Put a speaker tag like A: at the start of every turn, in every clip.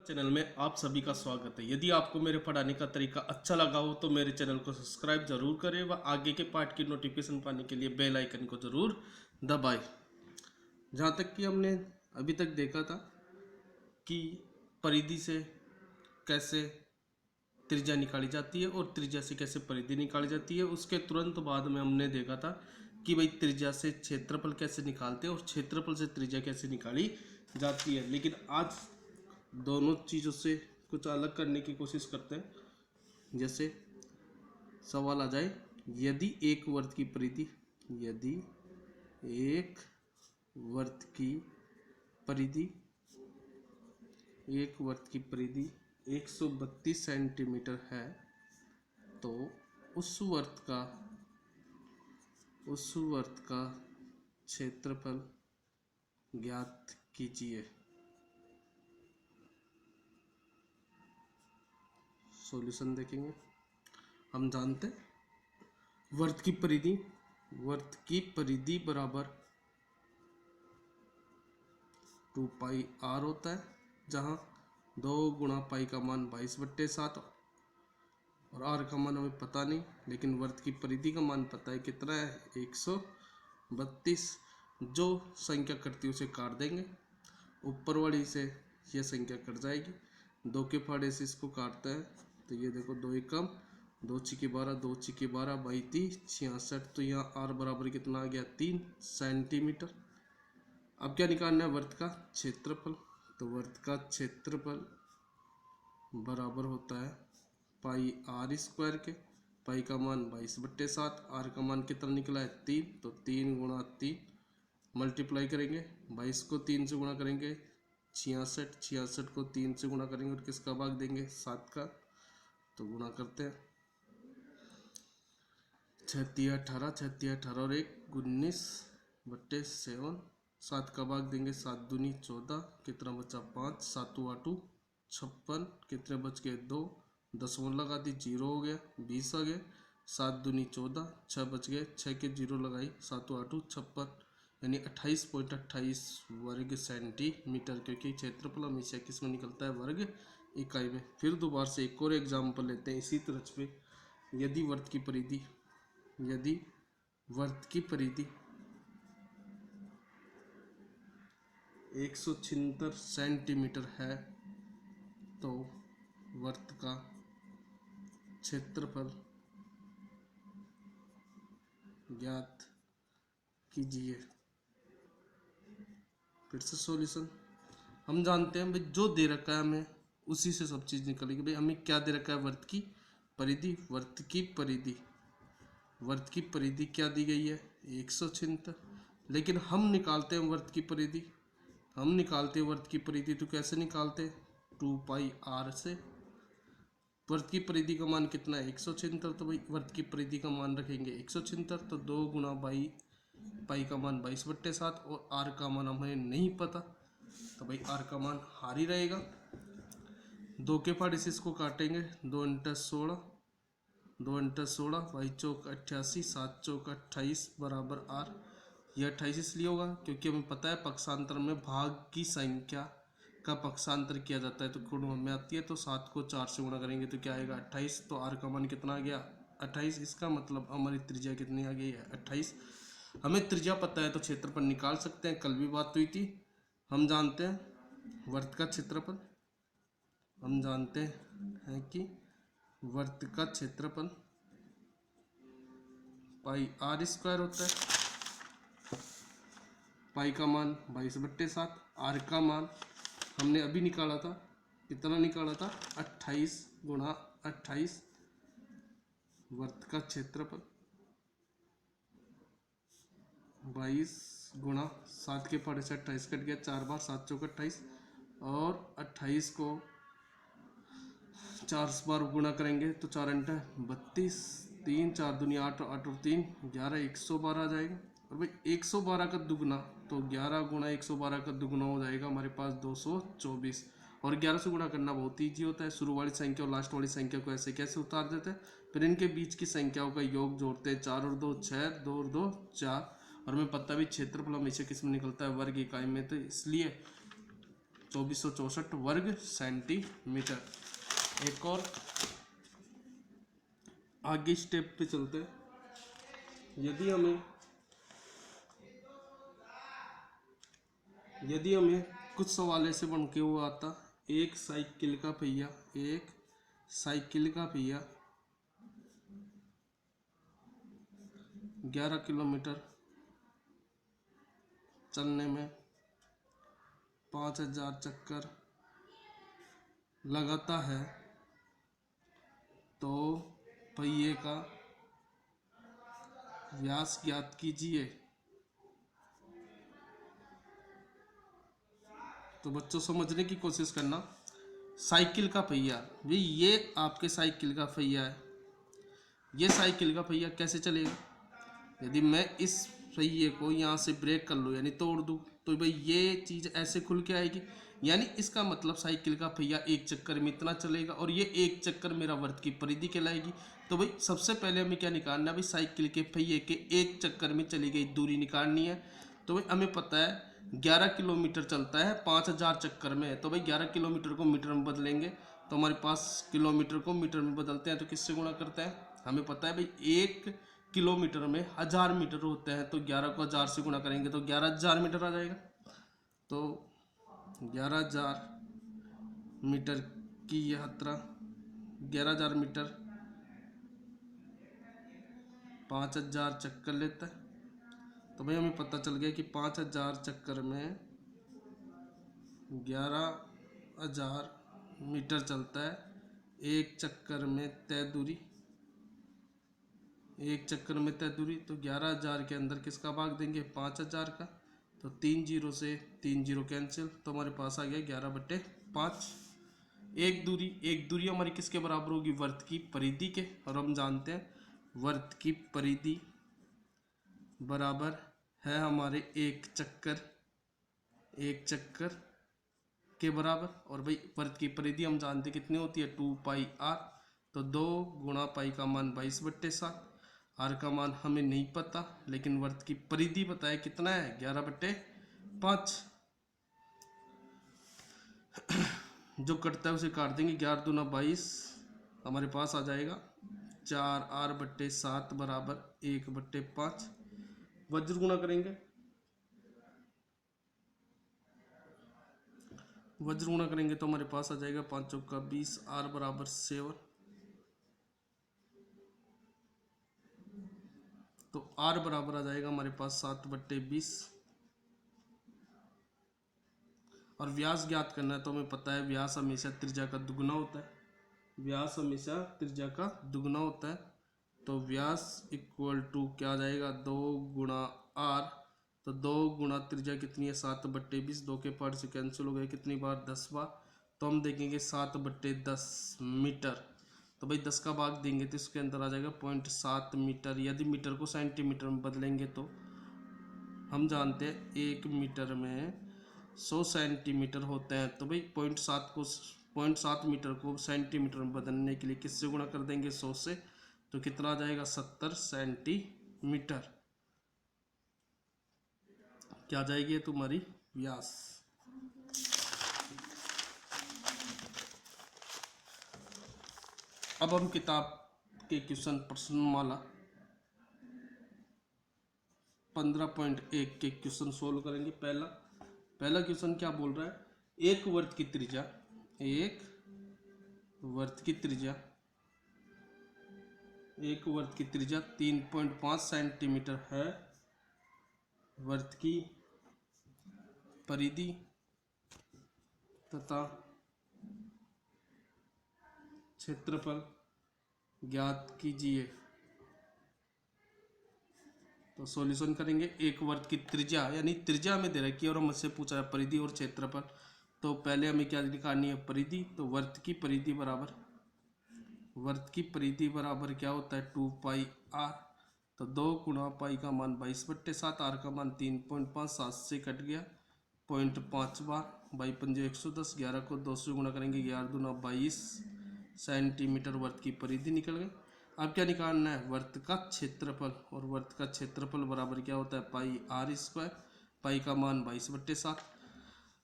A: Channel में आप सभी का स्वागत है। यदि आपको मेरे पढ़ाने का तरीका अच्छा लगा हो तो मेरे चैनल को सब्सक्राइब जरूर करें व आगे के पार्ट की नोटिफिकेशन पाने के लिए बेल आइकन को जरूर दबाएं। जहाँ तक कि हमने अभी तक देखा था कि परिधि से कैसे त्रिज्या निकाली जाती है और त्रिज्या से कैसे परिधि निकाली जाती है, उसके तुरंत बाद में हमने देखा था कि भाई त्रिज्या से क्षेत्रफल कैसे निकालते हैं और क्षेत्रफल से त्रिज्या कैसे निकाली जाती है। लेकिन आज दोनों चीज़ों से कुछ अलग करने की कोशिश करते हैं। जैसे सवाल आ जाए, यदि एक वर्ग की परिधि एक वर्ग की परिधि 132 सेंटीमीटर है तो उस वर्ग का क्षेत्रफल ज्ञात कीजिए। सॉल्यूशन देखेंगे। हम जानते हैं वर्ग की परिधि बराबर 2 पाई आर होता है, जहाँ 2 गुणा पाई का मान 22/7 और आर का मान हमें पता नहीं, लेकिन वर्ग की परिधि का मान पता है। कितना है? 132। जो संख्या कटती है उसे काट देंगे, ऊपर वाली से यह संख्या कट जाएगी। 2 के फाड़े से इसको काटता है तो ये देखो 2 एक कम, 2 छिके 12, 2 छिके 12, 32, 66। तो यहाँ आर बराबर कितना आ गया? 3 सेंटीमीटर। अब क्या निकालना है? वर्ग का क्षेत्रफल। तो वर्ग का क्षेत्रफल बराबर होता है पाई आर स्क्वायर के। पाई का मान 22/7, आर का मान कितना निकला है? 3। तो 3 गुणा 3 मल्टीप्लाई करेंगे, 22 को 3 से गुणा करेंगे 66, 66 को 3 से गुणा करेंगे और किसका भाग देंगे? 7 का। तो गुणा करते हैं, 36 18, 36 18 और 1 19/7। 7 का भाग देंगे, 7 दूनी 14, कितना बचा? 5, 7 8 56, कितने बच गए? 2, दसवां लगा दी, 0 हो गया, 20 आ गया। 7 दूनी 14, 6 बच गए, 6 के 0 लगाई, 7 8 56, यानी 28.28 वर्ग सेंटीमीटर, क्योंकि क्षेत्रफल हमेशा किस में निकलता है? वर्ग इकाई में। फिर दोबारा से एक और एग्जाम्पल लेते हैं इसी तरह पे। यदि वर्ग की परिधि 176 सेंटीमीटर है तो वर्ग का क्षेत्रफल ज्ञात कीजिए। फिर से सॉल्यूशन। हम जानते हैं भाई जो दे रखा है हमें उसी से सब चीज़ निकलेगी। भाई हमें क्या दे रखा है? वर्ग की परिधि क्या दी गई है? 176। लेकिन हम निकालते हैं वर्ग की परिधि तो कैसे निकालते? 2 पाई आर से। वर्ग की परिधि का मान कितना है? 176। तो भाई वर्ग की परिधि का मान रखेंगे 176, तो 2 गुणा पाई का मान 22/7 और आर का मान हमें नहीं पता, तो भाई आर का मान हार ही रहेगा। 2 के फाड़े से इसको काटेंगे, 2 × 16, 2 × 16, 22 चौक 88, 7 चौक 28 बराबर आर। यह 28 इसलिए होगा क्योंकि हमें पता है पक्षांतर में भाग की संख्या का पक्षांतर किया जाता है तो गुण में आती है। तो 7 को 4 से गुणा करेंगे तो क्या आएगा? 28। तो आर का मान कितना आ गया? 28। इसका मतलब हमारी त्रिज्या कितनी आ गई है? 28। हमें त्रिज्या पता है तो क्षेत्रफल निकाल सकते हैं। कल भी बात हुई थी। हम जानते हैं वर्ग का क्षेत्रफल, हम जानते हैं कि वर्ग का क्षेत्रफल पाई आर स्क्वायर होता है। पाई का मान 22/7, आर का मान हमने अभी निकाला था, कितना निकाला था? 28 गुणा 28। वर्ग का क्षेत्रफल 22 गुणा 7 के फाड़े से 28 कट गया, 4 बार 7 चौक 28 और 28 को 4 बार गुणा करेंगे तो 4 × 32, 3 4 दूनी 8, 8 और 3 11, 112 आ जाएगा। और भाई 112 का दुगना तो 11 गुणा 112 का दुगना हो जाएगा हमारे पास 224। और 11 से गुणा करना बहुत ईजी होता है। शुरू वाली संख्या और लास्ट वाली संख्या को ऐसे कैसे उतार देते हैं? फिर इनके बीच की संख्याओं का योग जोड़ते हैं, 4 और 2 6, 2 और 2 4। और हमें पता भी क्षेत्रफल हमेशा किस में निकलता है? वर्ग इकाई में। तो इसलिए 2464 वर्ग सेंटीमीटर। एक और आगे स्टेप पे चलते हैं। यदि हमें कुछ सवाल ऐसे बन के हुआ आता, एक साइकिल का पहिया 11 किलोमीटर चलने में 5000 चक्कर लगाता है, तो पहिए का व्यास ज्ञात कीजिए। तो बच्चों समझने की कोशिश करना। साइकिल का पहिया, भाई ये आपके साइकिल का पहिया है। ये साइकिल का पहिया कैसे चलेगा? यदि मैं इस पहिए को यहाँ से ब्रेक कर लूँ यानी तोड़ दूँ, तो भाई ये चीज़ ऐसे खुल के आएगी। यानी इसका मतलब साइकिल का पहिया एक चक्कर में इतना चलेगा और ये एक चक्कर मेरा वर्त की परिधि कहलाएगी। तो भाई सबसे पहले हमें क्या निकालना है? भाई साइकिल के पहिए के एक चक्कर में चली गई दूरी निकालनी है। तो भाई हमें पता है 11 किलोमीटर चलता है 5000 चक्कर में। तो भाई 11 किलोमीटर को मीटर में बदलेंगे, तो हमारे पास किलोमीटर को मीटर में बदलते हैं तो किससे गुणा करते हैं? हमें पता है भाई 1 किलोमीटर में 1000 मीटर होते हैं, तो 11 को 1000 से गुणा करेंगे तो 11000 मीटर आ जाएगा। तो 11000 मीटर की यात्रा, 11000 मीटर 5000 चक्कर लेता है। तो भाई हमें पता चल गया कि 5000 चक्कर में 11000 मीटर चलता है। एक चक्कर में तय दूरी, तो 11000 के अंदर किसका भाग देंगे? 5000 का। तो 3 जीरो से 3 जीरो कैंसिल, तो हमारे पास आ गया 11/5। एक दूरी हमारी किसके बराबर होगी? वर्त की परिधि के। और हम जानते हैं वर्त की परिधि बराबर है हमारे एक चक्कर के बराबर। और भाई वर्त की परिधि हम जानते कितनी होती है? 2πr। तो 2 गुणा पाई का मान 22/7। आर का मान हमें नहीं पता, लेकिन वर्त की परिधि पता है कितना है? 11/5। जो कटता है उसे काट देंगे, 11 दूना 22, हमारे पास आ जाएगा 4r/7 बराबर 1/5। वज्र गुणा करेंगे, तो हमारे पास आ जाएगा 5 चौका 20, r बराबर 7। तो r बराबर आ जाएगा हमारे पास 7/20। और व्यास ज्ञात करना है, तो हमें पता है व्यास हमेशा त्रिज्या का दुगुना होता है। तो व्यास इक्वल टू क्या आ जाएगा? 2 गुणा r। तो 2 गुणा त्रिज्या कितनी है? 7/20। 2 के पार्ट से कैंसिल हो गए, कितनी बार? 10 बार। तो हम देखेंगे 7/10 मीटर। तो भाई 10 का भाग देंगे तो इसके अंदर आ जाएगा 0.7 मीटर। यदि मीटर को सेंटीमीटर में बदलेंगे तो हम जानते हैं 1 मीटर में 100 सेंटीमीटर होते हैं। तो भाई 0.7 मीटर को सेंटीमीटर में बदलने के लिए किससे गुणा कर देंगे? 100 से। तो कितना आ जाएगा? 70 सेंटीमीटर। क्या जाएगी तुम्हारी व्यास। अब हम किताब के क्वेश्चन प्रश्नमाला 15.1 के क्वेश्चन सोल्व करेंगे। पहला क्वेश्चन क्या बोल रहा है? एक वर्त की त्रिज्या 3.5 सेंटीमीटर है। वर्त की परिधि तथा क्षेत्रफल ज्ञात कीजिए। तो सॉल्यूशन करेंगे। एक वर्त की त्रिज्या, यानी त्रिज्या हमें दे रखी है और हमसे पूछा है परिधि और क्षेत्रफल। तो पहले हमें क्या निकालनी है? परिधि। तो वर्त की परिधि बराबर क्या होता है? 2πr। तो 2 गुणा पाई का मान 22/7, आर का मान 3.5, 7 से कट गया 0.5 बार, 22 110, 11 को 2 से गुणा करेंगे, 11 दूना 22 सेंटीमीटर वर्त की परिधि निकल गई। अब क्या निकालना है? वर्त का क्षेत्रफल। और वर्त का क्षेत्रफल बराबर क्या होता है? πr²। पाई का मान 22/7।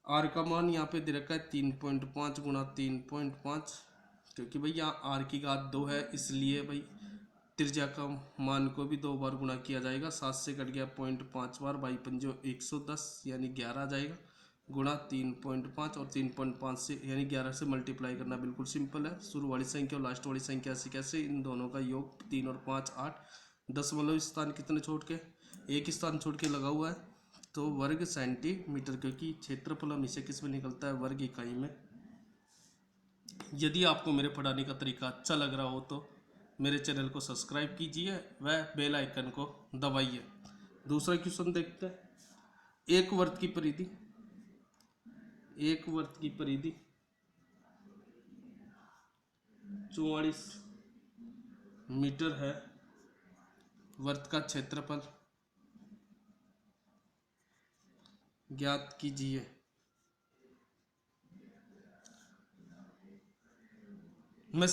A: आर का मान यहाँ पे दे रखा है 3.5 गुणा 3.5, क्योंकि भाई यहाँ आर की घात 2 है, इसलिए भाई त्रिज्या का मान को भी 2 बार गुणा किया जाएगा। 7 से कट गया 0.5 बार, बाई पंजो 110 यानी 11 आ जाएगा, गुणा 3.5 और 3.5 से यानी 11 से मल्टीप्लाई करना बिल्कुल सिंपल है। शुरू वाली संख्या और लास्ट वाली संख्या से कैसे, इन दोनों का योग 3 और 5 8, दशमलव स्थान कितने छोड़ के, एक स्थान छोड़ के लगा हुआ है, तो वर्ग सेंटीमीटर, क्योंकि क्षेत्रफल हमेशा किस में निकलता है, वर्ग इकाई में। यदि आपको मेरे पढ़ाने का तरीका अच्छा लग रहा हो तो मेरे चैनल को सब्सक्राइब कीजिए व बेल आइकन को दबाइए। दूसरा क्वेश्चन देखते हैं। एक वर्ग की परिधि, एक वर्ग की परिधि 44 मीटर है। वर्ग का क्षेत्रफल ज्ञात कीजिए। मैं